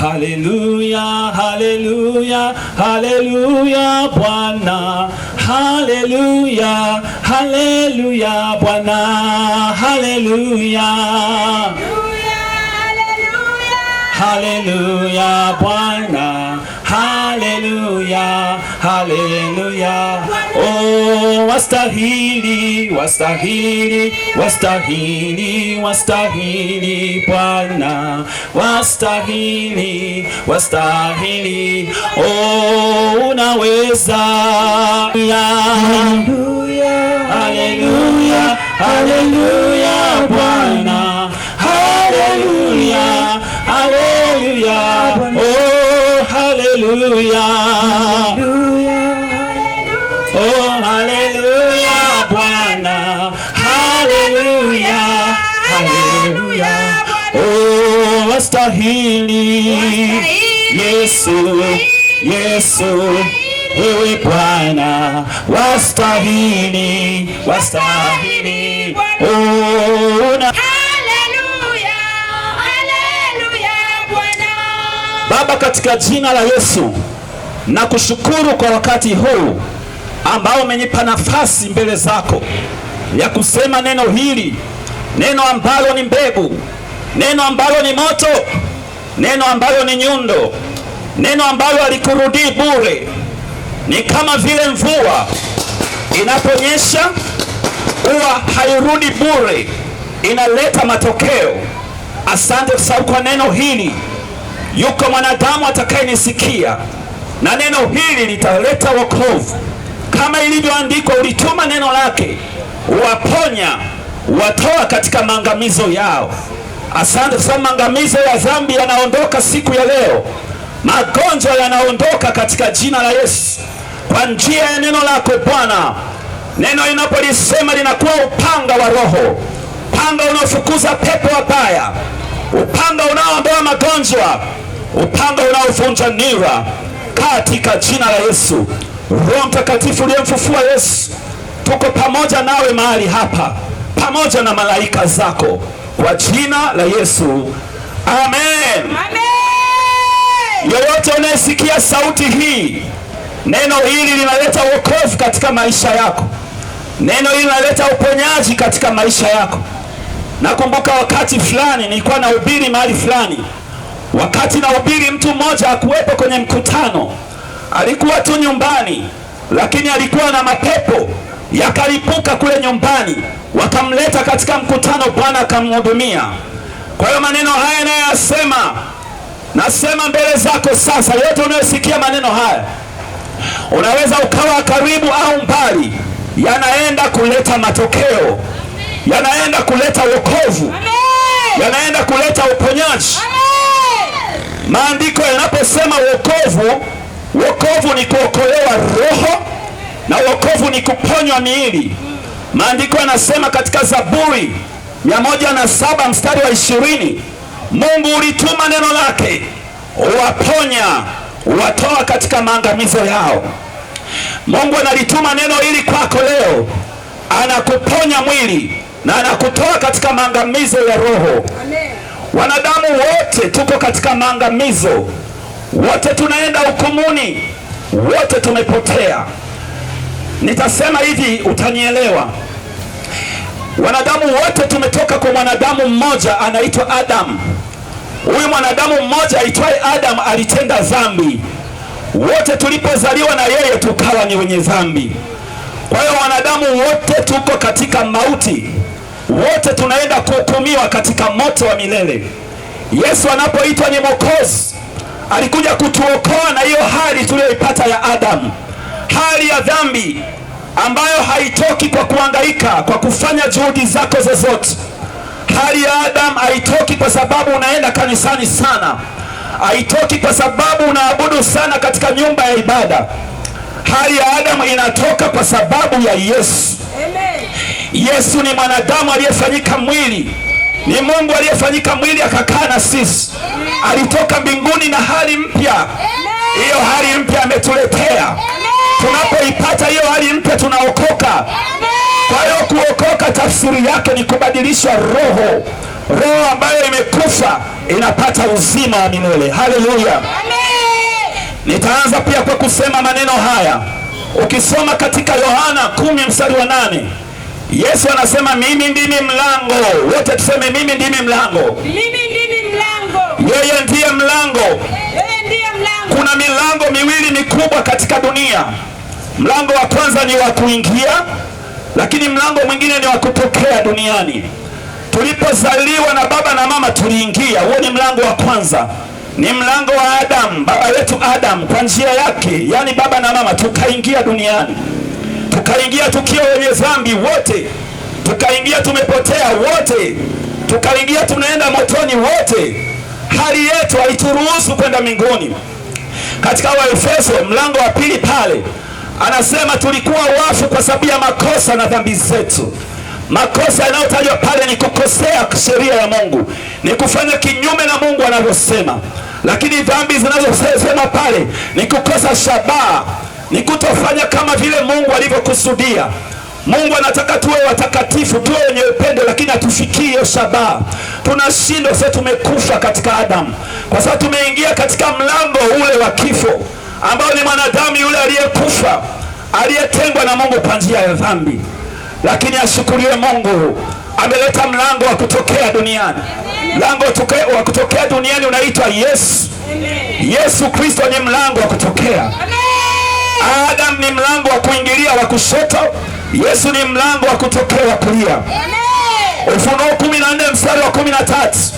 Haleluya, haleluya, haleluya Bwana. Haleluya, haleluya Bwana. Haleluya. Haleluya Bwana. Haleluya, haleluya. Oh, wastahili, wastahili, wastahili, wastahili Bwana. Wastahili, wastahili. Oh, unaweza. Haleluya, haleluya, haleluya Bwana. Haleluya, haleluya. Oh, haleluya. Oh, haleluya Bwana. Haleluya, haleluya. Oh, wastahili Yesu, Yesu, wewe Bwana. Wastahili, wastahili. Oh, Baba, katika jina la Yesu nakushukuru kwa wakati huu ambao umenipa nafasi mbele zako ya kusema neno hili, neno ambalo ni mbegu, neno ambalo ni moto, neno ambalo ni nyundo, neno ambalo halikurudii bure. Ni kama vile mvua inaponyesha huwa hairudi bure, inaleta matokeo. Asante kwa sababu kwa neno hili yuko mwanadamu atakayenisikia, na neno hili litaleta wokovu. Kama ilivyoandikwa, ulituma neno lake, uwaponya, uwatoa katika maangamizo yao. Asante kwa sababu maangamizo ya dhambi yanaondoka siku ya leo. Magonjwa yanaondoka katika jina la Yesu kwa njia ya neno lako Bwana. Neno linapolisema linakuwa upanga wa Roho, upanga unaofukuza pepo wabaya, upanga unaoondoa magonjwa, upanga unaovunja nira katika jina la Yesu. Roho Mtakatifu uliyemfufua Yesu, tuko pamoja nawe mahali hapa, pamoja na malaika zako, kwa jina la Yesu, amen, amen. Yoyote unayesikia sauti hii, neno hili linaleta wokovu katika maisha yako. Neno hili linaleta uponyaji katika maisha yako. Nakumbuka wakati fulani nilikuwa nahubiri mahali fulani. Wakati nahubiri, mtu mmoja hakuwepo kwenye mkutano, alikuwa tu nyumbani, lakini alikuwa na mapepo yakalipuka kule nyumbani, wakamleta katika mkutano, Bwana akamhudumia. Kwa hiyo maneno haya nayasema, nasema mbele zako sasa, yote unayosikia maneno haya, unaweza ukawa karibu au mbali, yanaenda kuleta matokeo, yanaenda kuleta wokovu, yanaenda kuleta uponyaji. Maandiko yanaposema wokovu, wokovu ni kuokolewa roho, na wokovu ni kuponywa miili. Maandiko yanasema katika Zaburi 107 mstari wa 20, Mungu ulituma neno lake, uwaponya, uwatoa katika maangamizo yao. Mungu analituma neno hili kwako leo, anakuponya mwili na anakutoa katika maangamizo ya roho. Amen. Wanadamu wote tuko katika maangamizo, wote tunaenda hukumuni, wote tumepotea. Nitasema hivi utanielewa. Wanadamu wote tumetoka kwa mwanadamu mmoja anaitwa Adam. Huyu mwanadamu mmoja aitwaye Adam alitenda dhambi. Wote tulipozaliwa na yeye tukawa ni wenye dhambi. Kwa hiyo wanadamu wote tuko katika mauti, wote tunaenda kuhukumiwa katika moto wa milele. Yesu anapoitwa ni Mwokozi, alikuja kutuokoa na hiyo hali tuliyoipata ya Adamu, hali ya dhambi ambayo haitoki kwa kuhangaika, kwa kufanya juhudi zako zozote. Hali ya Adamu haitoki kwa sababu unaenda kanisani sana, haitoki kwa sababu unaabudu sana katika nyumba ya ibada. Hali ya Adamu inatoka kwa sababu ya Yesu. Amen. Yesu ni mwanadamu aliyefanyika mwili, ni Mungu aliyefanyika mwili akakaa na sisi. Alitoka mbinguni na hali mpya. Hiyo hali mpya ametuletea. Tunapoipata hiyo hali mpya tunaokoka. Kwa hiyo kuokoka tafsiri yake ni kubadilishwa roho, roho ambayo imekufa inapata uzima wa milele. Haleluya, nitaanza pia kwa kusema maneno haya. Ukisoma katika Yohana 10:8, Yesu anasema mimi ndimi mlango. Wote tuseme mimi ndimi mlango. Yeye ndiye mlango. Kuna milango miwili mikubwa katika dunia. Mlango wa kwanza ni wa kuingia, lakini mlango mwingine ni wa kutokea duniani. Tulipozaliwa na baba na mama tuliingia, huo ni mlango wa kwanza. Ni mlango wa Adam, baba yetu Adam, kwa njia yake, yani baba na mama, tukaingia duniani. Tukaingia tukiwa wenye dhambi wote, tukaingia tumepotea wote, tukaingia tunaenda motoni wote. Hali yetu haituruhusu kwenda mbinguni. Katika Waefeso mlango wa 2 pale anasema tulikuwa wafu kwa sababu ya makosa na dhambi zetu. Makosa yanayotajwa pale ni kukosea sheria ya Mungu, ni kufanya kinyume na Mungu anavyosema. Lakini dhambi zinazosema pale ni kukosa shabaha, ni kutofanya kama vile Mungu alivyokusudia. Mungu anataka tuwe watakatifu, tuwe wenye upendo, lakini hatufikii hiyo shabaha. Tunashindwa. Sasa tumekufa katika Adamu, kwa sababu tumeingia katika mlango ule wa kifo, ambao ni mwanadamu yule aliyekufa, aliyetengwa na Mungu kwa njia ya dhambi. Lakini ashukuriwe Mungu, ameleta mlango wa kutokea duniani. Mlango wa kutokea duniani unaitwa Yesu. Yesu Kristo ni mlango wa kutokea. Adam ni mlango wa kuingilia wa kushoto, Yesu ni mlango wa kutokea wa kulia. Ufunuo 14:13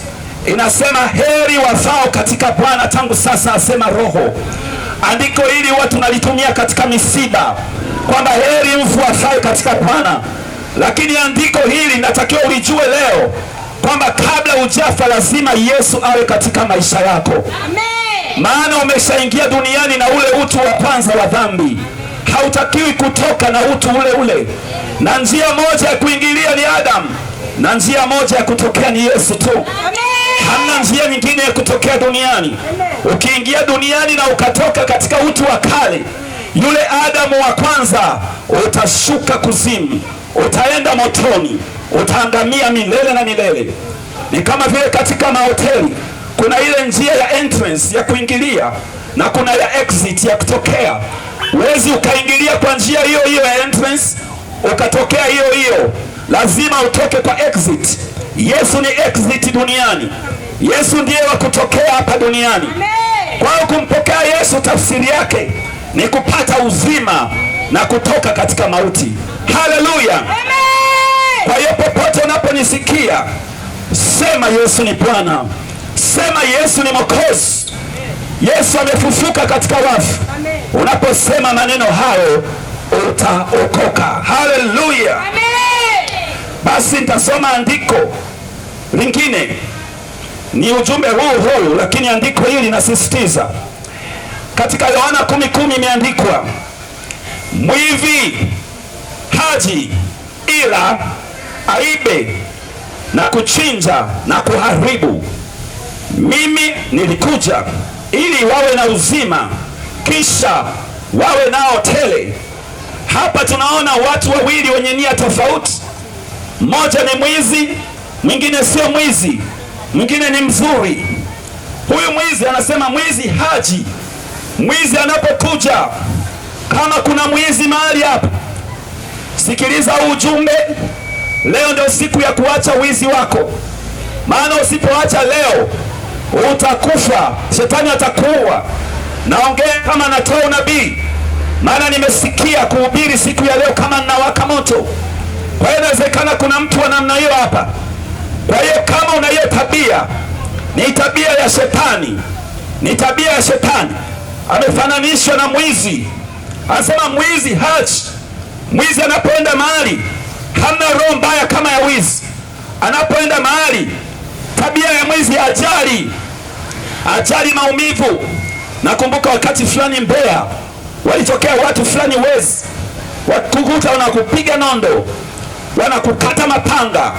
inasema heri wafao katika Bwana tangu sasa, asema Roho. Andiko hili huwa tunalitumia katika misiba, kwamba heri mfu afae katika Bwana. Lakini andiko hili natakiwa ulijue leo kwamba kabla hujafa lazima Yesu awe katika maisha yako. Maana umeshaingia duniani na ule utu wa kwanza wa dhambi. Hautakiwi kutoka na utu ule ule, na njia moja ya kuingilia ni Adam, na njia moja ya kutokea ni Yesu tu. Hamna njia nyingine ya kutokea duniani. Ukiingia duniani na ukatoka katika utu wa kale, yule Adamu wa kwanza, utashuka kuzimu, utaenda motoni, utaangamia milele na milele. Ni kama vile katika mahoteli kuna ile njia ya entrance ya kuingilia na kuna ya exit ya kutokea. Huwezi ukaingilia kwa njia hiyo hiyo ya entrance ukatokea hiyo hiyo, lazima utoke kwa exit. Yesu ni exit duniani. Yesu ndiye wa kutokea hapa duniani. Kwa hiyo kumpokea Yesu tafsiri yake ni kupata uzima na kutoka katika mauti. Haleluya! Kwa hiyo popote unaponisikia, sema Yesu ni Bwana, sema Yesu ni Mwokozi, Yesu amefufuka katika wafu. Unaposema maneno hayo utaokoka. Haleluya! Basi nitasoma andiko lingine, ni ujumbe huu, lakini andiko hili linasisitiza. Katika Yohana 10:10 imeandikwa, mwivi haji ila aibe na kuchinja na kuharibu. Mimi nilikuja ili wawe na uzima, kisha wawe nao tele. Hapa tunaona watu wawili wenye nia tofauti. Mmoja ni mwizi, mwingine sio mwizi, mwingine ni mzuri. Huyu mwizi anasema mwizi haji. Mwizi anapokuja, kama kuna mwizi mahali hapa, sikiliza ujumbe. Leo ndio siku ya kuacha wizi wako, maana usipoacha leo utakufa, shetani atakuua. Naongea kama natoa unabii, maana nimesikia kuhubiri siku ya leo kama ninawaka moto. Kwa hiyo inawezekana kuna mtu wa namna hiyo hapa. Kwa hiyo kama una hiyo tabia, ni tabia ya shetani, ni tabia ya shetani. Amefananishwa na mwizi. Anasema mwizi haji. Mwizi anapoenda mahali, hamna roho mbaya kama ya wizi. Anapoenda mahali, tabia ya mwizi ajali maumivu. Nakumbuka wakati fulani Mbeya walitokea watu fulani wezi, wakukuta wanakupiga nondo, wanakukata mapanga.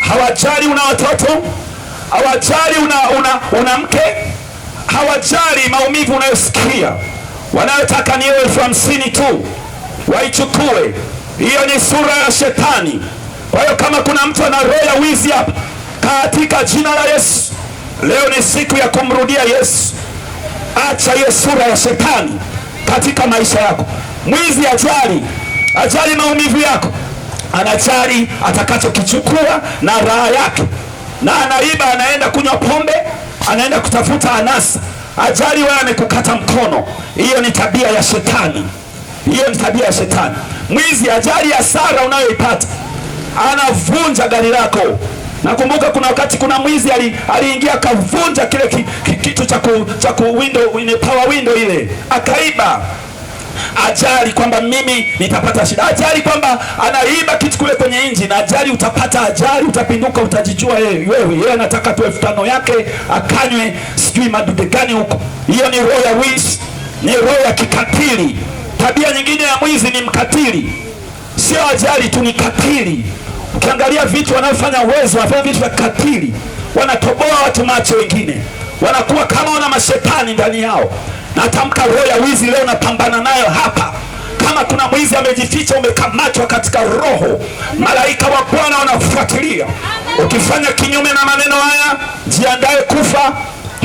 Hawajali una watoto, hawajali una mke, hawajali maumivu unayosikia. Wanayotaka ni 50,000 tu waichukue. Hiyo ni sura ya shetani. Kwa hiyo kama kuna mtu ana roho ya wizi hapa, katika jina la Yesu. Leo ni siku ya kumrudia Yesu. Acha hiyo sura ya shetani katika maisha yako. Mwizi ajali maumivu yako, anajali atakachokichukua na raha yake, na anaiba, anaenda kunywa pombe, anaenda kutafuta anasa. Ajali wewe amekukata mkono, hiyo ni tabia ya shetani. Hiyo ni tabia ya shetani. Mwizi ajali hasara unayoipata, anavunja gari lako. Nakumbuka kuna wakati kuna mwizi aliingia akavunja kile kitu cha power window ile, akaiba. Ajali kwamba mimi nitapata shida, ajali kwamba anaiba kitu kule kwenye engine, ajali utapata ajali, utapinduka, utajijua yeye anataka tu 5,000 yake akanywe sijui madude gani huko. Hiyo ni roho ya wizi, ni roho ya kikatili. Tabia nyingine ya mwizi ni mkatili, sio ajali tu, ni katili. Ukiangalia vitu wanaofanya wezi, wanafanya vitu vya katili, wanatoboa watu macho, wengine wanakuwa kama wana mashetani ndani yao. Natamka roho ya wizi leo, napambana nayo hapa. Kama kuna mwizi amejificha, umekamatwa katika roho, malaika wa Bwana wanafuatilia. Ukifanya kinyume na maneno haya, jiandae kufa,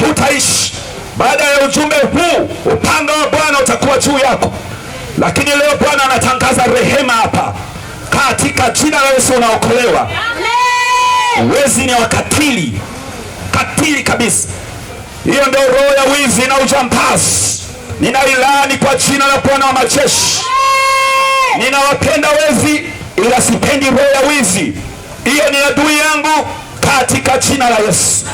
hutaishi. Baada ya ujumbe huu, upanga wa Bwana utakuwa juu yako. Lakini leo Bwana anatangaza rehema hapa. Katika jina la Yesu unaokolewa. Wezi ni wakatili, katili kabisa. Hiyo ndio roho ya wizi na ujambazi. Ninailaani kwa jina la Bwana wa majeshi. Ninawapenda wezi, ila sipendi roho ya wizi. Hiyo ni adui yangu katika jina la Yesu.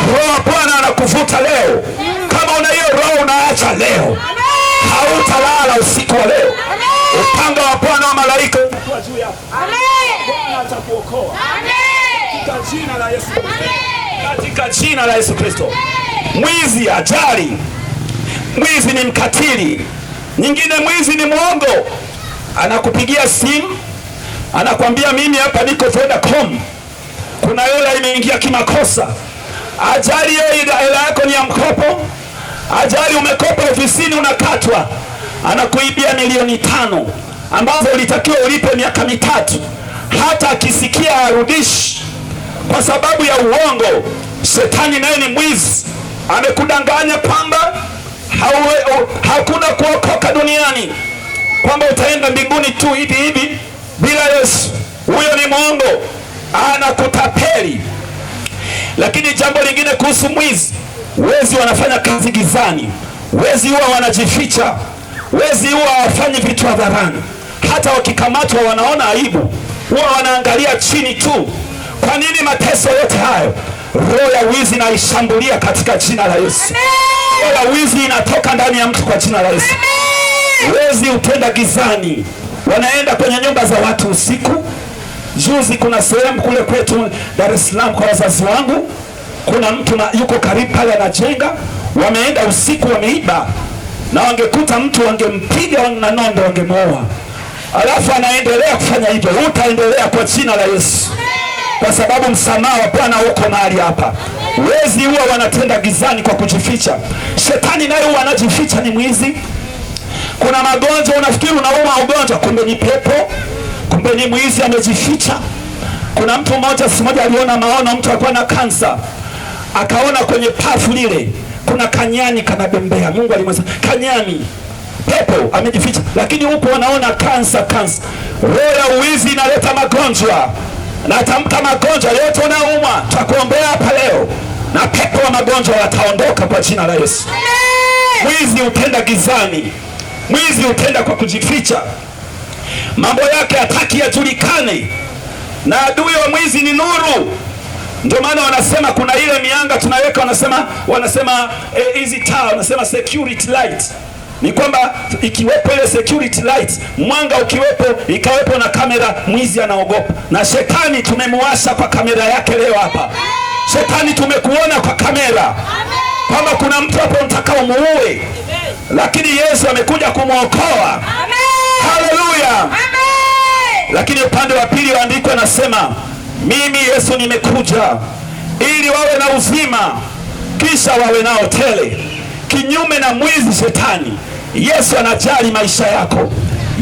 Roho wa Bwana anakuvuta leo. Kama una hiyo roho, unaacha leo. Hautalala usiku wa leo. Upanga wa Bwana wa malaika utakuwa juu yako. Bwana atakuokoa. Katika jina la Yesu. Katika jina la Yesu Kristo. Mwizi ajali, mwizi ni mkatili. Nyingine, mwizi ni mwongo. Anakupigia simu, anakwambia mimi hapa niko Vodacom, kuna hela imeingia kimakosa. Ajali hela yako ni ya mkopo. Ajali umekopa ofisini, unakatwa, anakuibia milioni 5 ambazo ulitakiwa ulipe miaka 3. Hata akisikia arudishi kwa sababu ya uongo. Shetani naye ni mwizi, amekudanganya kwamba hakuna kuokoka duniani, kwamba utaenda mbinguni tu hivi hivi bila Yesu. Huyo ni mwongo, anakutapeli. Lakini jambo lingine kuhusu mwizi, wezi wanafanya kazi gizani. Wezi huwa wanajificha. Wezi huwa hawafanyi vitu hadharani. Hata wakikamatwa wanaona aibu, huwa wanaangalia chini tu. Kwa nini mateso yote hayo? Roho ya wizi na ishambulia katika jina la Yesu. Roho ya wizi inatoka ndani ya mtu kwa jina la Yesu. Wezi hutenda gizani, wanaenda kwenye nyumba za watu usiku. Juzi kuna sehemu kule kwetu Dar es Salaam kwa wazazi wangu, kuna mtu yuko karibu pale anajenga, wameenda usiku, wameiba, na wangekuta mtu wangempiga na nondo, wangemuoa. Alafu anaendelea kufanya hivyo. Utaendelea kwa jina la Yesu, kwa sababu msamaha wa Bwana uko mahali hapa. Wezi huwa wanatenda gizani kwa kujificha. Shetani naye huwa anajificha, ni mwizi. Kuna magonjwa unafikiri unauma ugonjwa, kumbe ni pepo, kumbe ni mwizi amejificha. Kuna mtu mmoja siku moja aliona maono, mtu alikuwa na kansa, akaona kwenye pafu lile kuna kanyani kanabembea. Mungu alimwambia kanyani, pepo amejificha, lakini huko wanaona kansa. Roho ya uwizi inaleta magonjwa. Na tamka magonjwa yote unaumwa, tutakuombea hapa leo, na pepo wa magonjwa wataondoka kwa jina la Yesu. Mwizi hutenda gizani, mwizi hutenda kwa kujificha, mambo yake hataki yajulikane, na adui wa mwizi ni nuru. Ndio maana wanasema kuna ile mianga tunaweka, wanasema hizi taa, wanasema security light. Ni kwamba ikiwepo ile security light, mwanga ukiwepo, ikawepo na kamera, mwizi anaogopa. Na shetani tumemwasha kwa kamera yake leo hapa. Shetani tumekuona kwa kamera kwamba kuna mtu hapo mtakao muue, lakini Yesu amekuja kumwokoa. Haleluya! Lakini upande wa pili andiko anasema, mimi Yesu nimekuja ili wawe na uzima, kisha wawe nao tele. Kinyume na mwizi shetani, Yesu anajali maisha yako.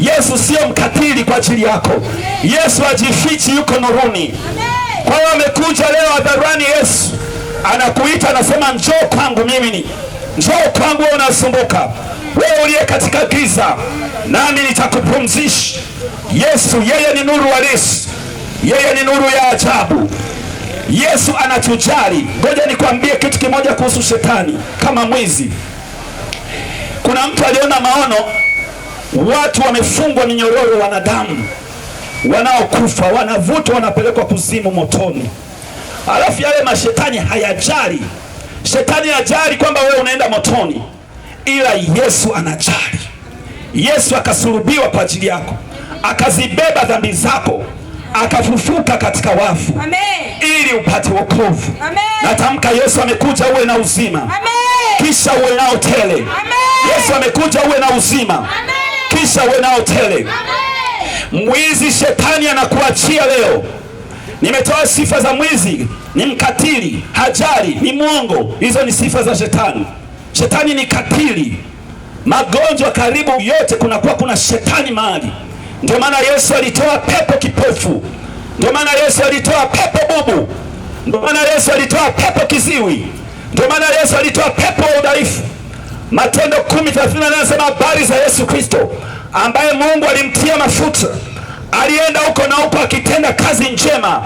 Yesu sio mkatili kwa ajili yako. Yesu hajifichi, yuko nuruni. Kwa hiyo amekuja leo hadharani, Yesu anakuita, anasema njoo kwangu mimi, njoo kwangu wewe unasumbuka, wewe uliye katika giza, nami nitakupumzisha. Yesu yeye ni nuru halisi, yeye ni nuru ya ajabu. Yesu anatujali. Ngoja nikwambie kitu kimoja kuhusu shetani kama mwizi. Kuna mtu aliona maono, watu wamefungwa minyororo, wanadamu wanaokufa, wanavutwa, wanapelekwa kuzimu, motoni. Alafu yale mashetani hayajali. Shetani hajali kwamba wewe unaenda motoni, ila Yesu anajali. Yesu akasulubiwa kwa ajili yako, akazibeba dhambi zako, akafufuka katika wafu. Amen. Ili upate wokovu. Natamka Yesu amekuja uwe na uzima. Amen. Kisha uwe nao tele. Amen. Yesu amekuja uwe na uzima. Amen. Kisha uwe nao tele. Amen. Mwizi shetani anakuachia leo. Nimetoa sifa za mwizi: ni mkatili, hajali, ni mwongo. Hizo ni sifa za shetani. Shetani ni katili. Magonjwa karibu yote kuna shetani mahali. Ndio maana Yesu alitoa pepo kipofu, ndio maana Yesu alitoa pepo bubu, ndio maana Yesu alitoa pepo kiziwi, ndio maana Yesu alitoa pepo wa udhaifu. Matendo 10:34 anasema habari za Yesu Kristo ambaye Mungu alimtia mafuta, alienda huko na huko akitenda kazi njema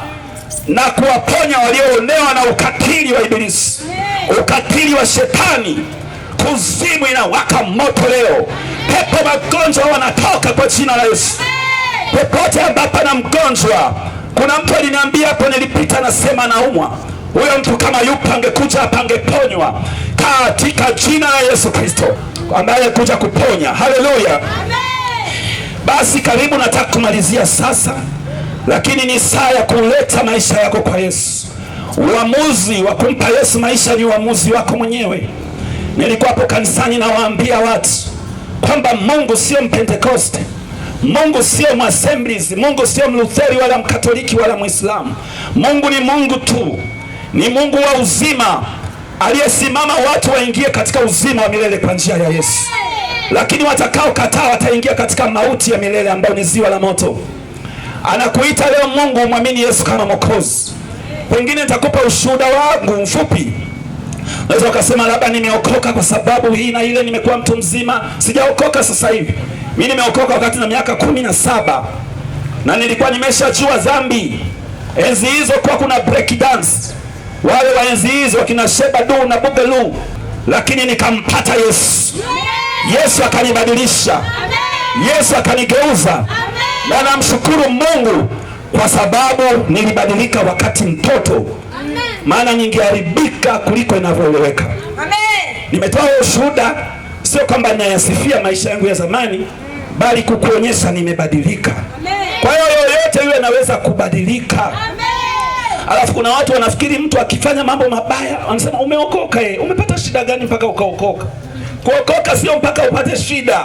na kuwaponya walioonewa na ukatili wa Ibilisi, ukatili wa shetani. Kuzimu inawaka moto leo. Pepo magonjwa wanatoka kwa jina la Yesu. Popote ambapo na mgonjwa, kuna mtu aliniambia hapo, nilipita, nasema naumwa. Huyo mtu kama yupo angekuja hapa angeponywa katika jina la Yesu Kristo ambaye kuja kuponya. Haleluya. Basi karibu, nataka kumalizia sasa, lakini ni saa ya kuleta maisha yako kwa Yesu. Uamuzi wa kumpa Yesu maisha ni uamuzi wako mwenyewe. Nilikuwa hapo kanisani nawaambia watu kwamba Mungu sio Mpentekoste, Mungu sio Mwassemblies, Mungu sio Mlutheri wala Mkatoliki wala Muislamu. Mungu ni Mungu tu, ni Mungu wa uzima aliyesimama watu waingie katika uzima wa milele kwa njia ya Yesu. Lakini watakao kataa wataingia katika mauti ya milele ambayo ni ziwa la moto. Anakuita leo Mungu umwamini Yesu kama Mwokozi. Pengine nitakupa ushuhuda wangu mfupi. Unaweza ukasema labda nimeokoka kwa sababu hii na ile, nimekuwa mtu mzima. Sijaokoka sasa hivi. Mimi nimeokoka wakati na miaka 17 na nilikuwa nimeshajua dhambi. Enzi hizo kwa kuna break dance, wale wa enzi hizo wakina Sheba Du na Bugelu, lakini nikampata Yesu. Yesu akanibadilisha, Yesu akanigeuza, na namshukuru Mungu kwa sababu nilibadilika wakati mtoto, maana ningeharibika kuliko inavyoeleweka. Nimetoa ushuhuda, sio kwamba ninayasifia maisha yangu ya zamani, bali kukuonyesha nimebadilika. Kwa hiyo yoyote yule anaweza kubadilika. Alafu kuna watu wanafikiri mtu akifanya mambo mabaya wanasema umeokoka. Umepata shida gani mpaka ukaokoka? Kuokoka sio mpaka upate shida.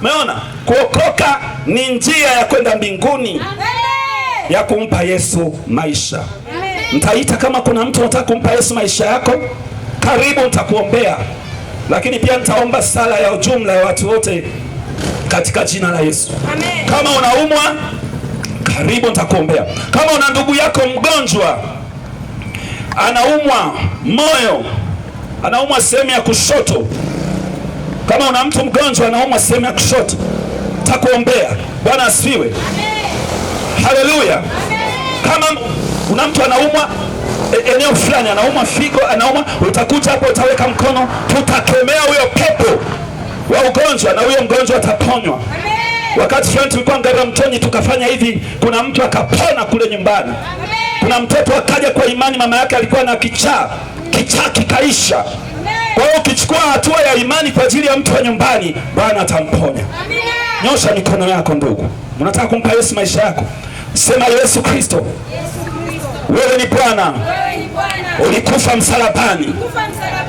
Umeona? Kuokoka ni njia ya kwenda mbinguni, ya kumpa Yesu maisha. Nitaita kama kuna mtu anataka kumpa Yesu maisha yako, karibu, nitakuombea. Lakini pia nitaomba sala ya ujumla ya watu wote katika jina la Yesu. Amen. Kama unaumwa, karibu, nitakuombea. Kama una ndugu yako mgonjwa, anaumwa moyo, anaumwa sehemu ya kushoto, kama una mtu mgonjwa anaumwa sehemu ya kushoto, nitakuombea. Bwana asifiwe. Haleluya. Kama una mtu anaumwa eneo fulani, anaumwa figo, anaumwa, utakuja hapo, utaweka mkono, tutakemea huyo pepo wa ugonjwa na huyo mgonjwa ataponywa. Wakati fulani tulikuwa Ngaramtoni tukafanya hivi, kuna mtu akapona kule nyumbani. Kuna mtoto akaja kwa imani, mama yake alikuwa na kichaa kikaisha. Kwa hiyo ukichukua hatua ya imani kwa ajili ya mtu wa nyumbani, Bwana atamponya. Nyosha mikono yako ndugu. Unataka kumpa Yesu maisha yako? Sema, Yesu Kristo, wewe ni Bwana. Ulikufa msalabani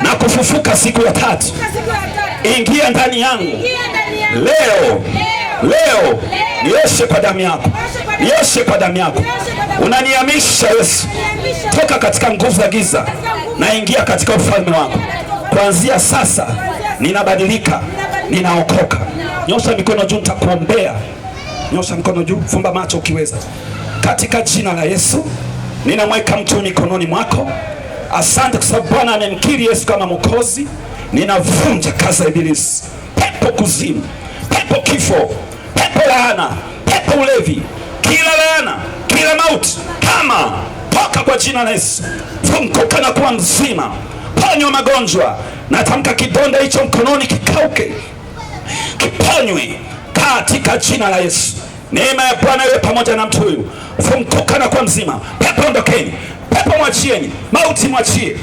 na kufufuka siku ya tatu. Ingia ndani yangu leo, nioshe kwa damu yako, nioshe kwa damu yako. Unanihamisha Yesu toka katika nguvu za giza na ingia katika ufalme wako. Kuanzia sasa ninabadilika, ninaokoka. Nyosha mikono juu, nitakuombea. Nyosha mikono juu, fumba macho ukiweza. Katika jina la Yesu, ninamweka mtu mikononi mwako. Asante kwa sababu Bwana amemkiri Yesu kama Mwokozi. Ninavunja kazi ya ibilisi, pepo kuzimu, pepo kifo, pepo laana, pepo ulevi, kila laana, kila mauti, kama toka kwa jina la Yesu. Funguka na kuwa mzima, ponywa magonjwa. Natamka kidonda hicho mkononi kikauke, kiponywe katika jina la Yesu. Neema ya Bwana iwe pamoja na mtu huyu. Funguka na kuwa mzima. Pepo ondokeni, pepo mwachieni, mauti mwachie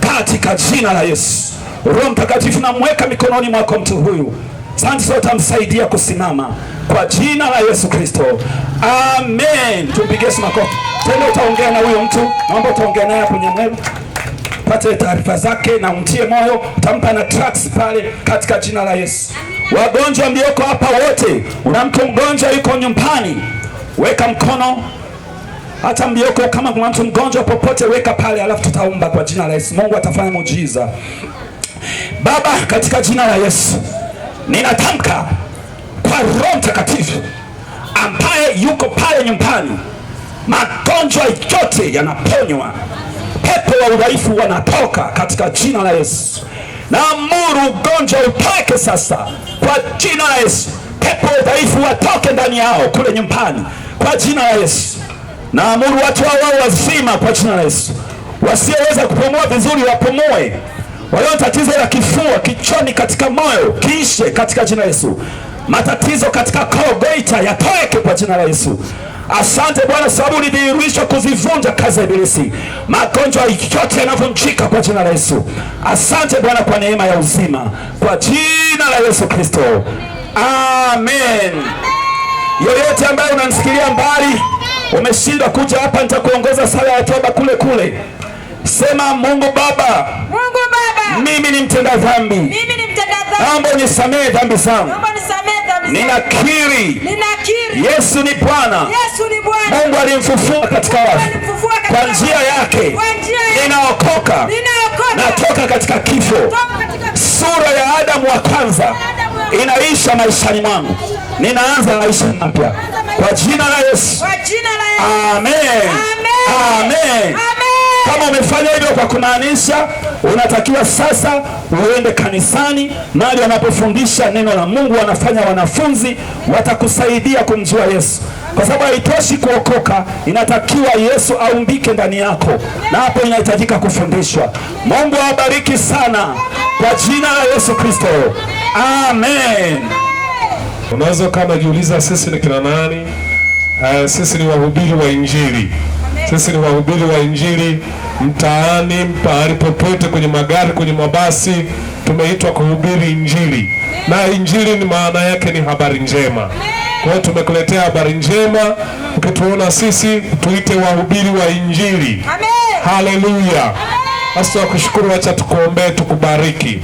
katika jina la Yesu. Roho Mtakatifu namweka mikononi mwako mtu huyu. Asante sana, utamsaidia kusimama kwa jina la Yesu Kristo. Amen. Tumpigie makofi. Tena utaongea na huyo mtu. Naomba utaongea naye hapo Nyamwelu. Pate taarifa zake na umtie moyo. Utampa na tracks pale katika jina la Yesu. Wagonjwa mlioko hapa wote, una mtu mgonjwa yuko nyumbani, weka mkono. Hata mlioko kama kuna mtu mgonjwa popote, weka pale, alafu tutaomba kwa jina la Yesu. Mungu atafanya muujiza. Baba, katika jina la Yesu, ninatamka kwa Roho Mtakatifu ambaye yuko pale nyumbani, magonjwa yote yanaponywa, pepo wa udhaifu wanatoka katika jina la Yesu. Naamuru ugonjwa utoke sasa kwa jina la Yesu. Pepo wa udhaifu watoke ndani yao kule nyumbani kwa jina la Yesu. Naamuru watu hao wazima kwa jina la Yesu. Wasioweza kupumua vizuri wapumue. Walio tatizo la kifua, kichwani, katika moyo kiishe katika jina la Yesu. Matatizo katika koo, goita yatoke kwa jina la Yesu. Asante Bwana sababu ulidhihirishwa kuzivunja kazi ya ibilisi. Magonjwa yote yanavunjika kwa jina la Yesu. Asante Bwana kwa neema ya uzima kwa jina la Yesu Kristo. Amen. Yoyote ambaye unanisikilia mbali, umeshindwa kuja hapa, nitakuongoza sala ya toba kule kule. Sema, Mungu Baba, mimi ni mtenda dhambi. Naomba unisamehe dhambi zangu. Ninakiri Yesu ni Bwana. Mungu alimfufua katika wafu. Kwa njia yake ninaokoka. Natoka katika kifo. Sura ya Adamu wa kwanza inaisha maishani mwangu. Ninaanza maisha mapya kwa jina la Yesu. Amen. Amen. Kama umefanya hivyo kwa kumaanisha, unatakiwa sasa uende kanisani, mahali wanapofundisha neno la Mungu, wanafanya wanafunzi, watakusaidia kumjua Yesu. Kwa sababu haitoshi kuokoka, inatakiwa Yesu aumbike ndani yako, na hapo inahitajika kufundishwa. Mungu awabariki sana kwa jina la Yesu Kristo. Amen. Unaweza kama jiuliza, sisi ni kina nani? Sisi ni wahubiri wa Injili. Sisi ni wahubiri wa Injili mtaani, pahali popote, kwenye magari, kwenye mabasi, tumeitwa kuhubiri Injili. Na Injili ni maana yake ni habari njema. Kwa hiyo tumekuletea habari njema. Ukituona sisi, tuite wahubiri wa Injili. Haleluya. Basi tunakushukuru, acha tukuombee, tukubariki.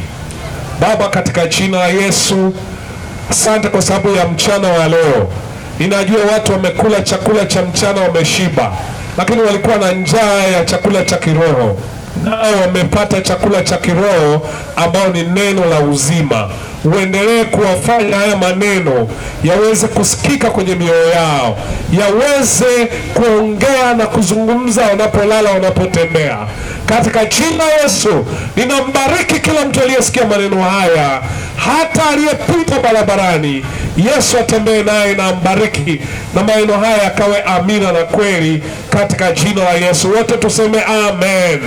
Baba, katika jina la Yesu, asante kwa sababu ya mchana wa leo. Ninajua watu wamekula chakula cha mchana, wameshiba, lakini walikuwa na njaa ya chakula cha kiroho, nao wamepata chakula cha kiroho ambao ni neno la uzima. Uendelee kuwafanya haya maneno yaweze kusikika kwenye mioyo yao, yaweze kuongea na kuzungumza wanapolala, wanapotembea. Katika jina Yesu, ninambariki kila mtu aliyesikia maneno haya, hata aliyepita barabarani. Yesu atembee naye na ambariki, na maneno haya yakawe amina na kweli, katika jina la Yesu. Wote tuseme amen.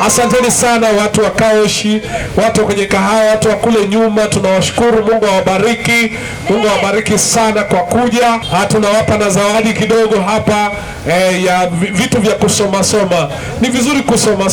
Asanteni sana watu wa Kaoshi, watu kwenye kahawa, watu wa kule nyuma, tunawashukuru. Mungu awabariki. Mungu awabariki sana kwa kuja. Tunawapa na zawadi kidogo hapa ya vitu vya kusoma. Ni vizuri kusoma.